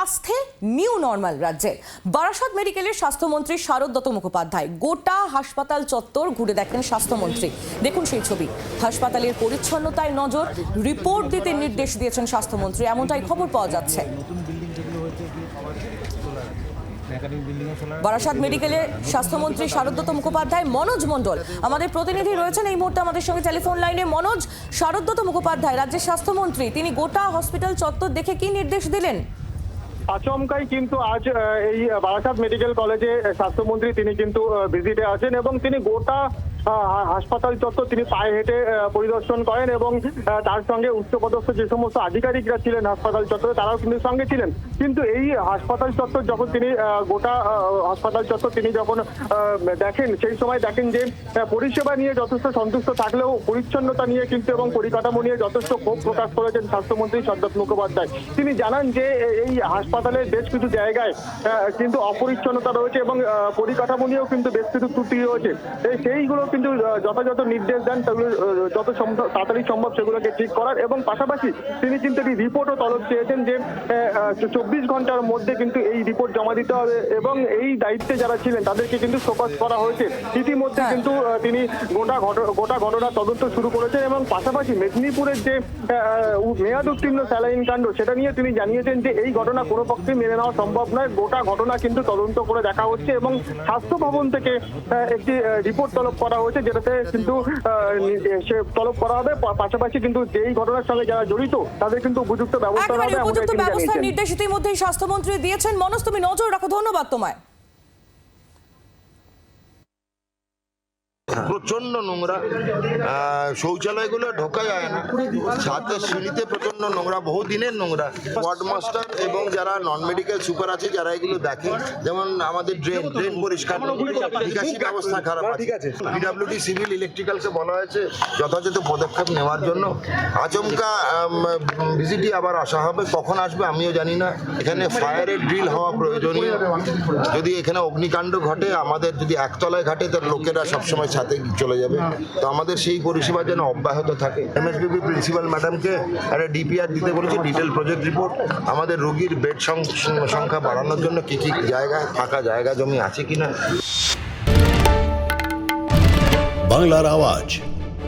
স্বাস্থ্যে new normal রাজ্যে। বারাসাত মেডিকেলের স্বাস্থ্যমন্ত্রী শারদ মুখোপাধ্যায় গোটা হাসপাতাল চত্বর ঘুরে দেখেন স্বাস্থ্যমন্ত্রী। দেখুন সেই ছবি। হাসপাতালের পরিচ্ছন্নতায় নজর, রিপোর্ট দিতে নির্দেশ দিয়েছেন স্বাস্থ্যমন্ত্রী, এমনটাই খবর পাওয়া যাচ্ছে। বারাসাত মেডিকেলের স্বাস্থ্যমন্ত্রী শারদ মুখোপাধ্যায়, মনোজ মণ্ডল আমাদের প্রতিনিধি রয়েছেন এই মুহূর্তে আমাদের সঙ্গে টেলিফোন লাইনে। মনোজ, শারদ মুখোপাধ্যায় রাজ্যের স্বাস্থ্যমন্ত্রী, তিনি গোটা হসপিটাল চত্বর দেখে কি নির্দেশ দিলেন? আচমকাই কিন্তু আজ এই বারাসাত মেডিকেল কলেজে স্বাস্থ্যমন্ত্রী তিনি কিন্তু ভিজিটে আছেন এবং তিনি গোটা হাসপাতাল চত্বর তিনি পায়ে হেঁটে পরিদর্শন করেন এবং তার সঙ্গে উচ্চপদস্থ যে সমস্ত আধিকারিকরা ছিলেন হাসপাতাল চত্বরে তারাও কিন্তু সঙ্গে ছিলেন। কিন্তু এই হাসপাতাল চত্বর যখন তিনি গোটা হাসপাতাল চত্বর তিনি যখন দেখেন, সেই সময় দেখেন যে পরিষেবা নিয়ে যথেষ্ট সন্তুষ্ট থাকলেও পরিচ্ছন্নতা নিয়ে কিন্তু এবং পরিকাঠামো নিয়ে যথেষ্ট ক্ষোভ প্রকাশ করেছেন স্বাস্থ্যমন্ত্রী শারদ মুখোপাধ্যায়। তিনি জানান যে এই হাসপাতালের বেশ কিছু জায়গায় কিন্তু অপরিচ্ছন্নতা রয়েছে এবং পরিকাঠামো নিয়েও কিন্তু বেশ কিছু ত্রুটি রয়েছে। সেইগুলো কিন্তু যথাযথ নির্দেশ দেন সেগুলো যত তাড়াতাড়ি সম্ভব সেগুলোকে ঠিক করার, এবং পাশাপাশি তিনি কিন্তু একটি রিপোর্টও তলব চেয়েছেন যে 24 ঘন্টার মধ্যে কিন্তু এই রিপোর্ট জমা দিতে হবে এবং এই দায়িত্বে যারা ছিলেন তাদেরকে কিন্তু শোকজ করা হয়েছে। ইতিমধ্যে কিন্তু তিনি গোটা ঘটনা তদন্ত শুরু করেছেন এবং পাশাপাশি মেদিনীপুরের যে মেয়াদ উত্তীর্ণ স্যালাইন কাণ্ড সেটা নিয়ে তিনি জানিয়েছেন যে এই ঘটনা কোনো পক্ষে মেনে নেওয়া সম্ভব নয়। গোটা ঘটনা কিন্তু তদন্ত করে দেখা হচ্ছে এবং স্বাস্থ্য ভবন থেকে একটি রিপোর্ট তলব করা হয়েছে, যেটাতে কিন্তু সে তলব করা হবে। পাশাপাশি কিন্তু এই ঘটনার সঙ্গে যারা জড়িত তাদের কিন্তু উপযুক্ত ব্যবস্থা হবে। উপযুক্ত ব্যবস্থার নির্দেশ ইতিমধ্যেই স্বাস্থ্যমন্ত্রী দিয়েছেন। মনোজ, তুমি নজর রাখো, ধন্যবাদ তোমায়। প্রচন্ড নোংরা, শৌচালয়গুলো ঢোকা যায় না, ছাদের সিঁড়িতে প্রচন্ড নোংরা, বহুদিনের নোংরা। ওয়ার্ড মাস্টার এবং যারা নন মেডিকেল সুপার আছে যারা এগুলো দেখে, যেমন আমাদের ড্রেন পরিষ্কার, নিকাশি ব্যবস্থা খারাপ আছে। পিডব্লিউডি সিভিল ইলেকট্রিক্যালকে বলা হয়েছে যথাযথ পদক্ষেপ নেওয়ার জন্য। আচমকা ভিজিটে আবার আসা হবে, কখন আসবে আমিও জানি না। এখানে ফায়ারের ড্রিল হওয়া প্রয়োজনীয়। যদি এখানে অগ্নিকাণ্ড ঘটে, আমাদের যদি একতলায় ঘটে তার লোকেরা সবসময় সাথে চলে যাবে। তো আমাদের সেই পরিষেবা যেন অব্যাহত থাকে। এমএসবিপি প্রিন্সিপাল ম্যাডামকে একটা ডিপিআর দিতে বলেছে, ডিটেল প্রজেক্ট রিপোর্ট। আমাদের রোগীর বেড সংখ্যা বাড়ানোর জন্য কি কি জায়গায় ফাঁকা জায়গা জমি আছে কিনা। বাংলার আওয়াজ,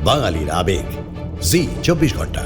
বাঙালির আবেগ, জি 24 ঘন্টা।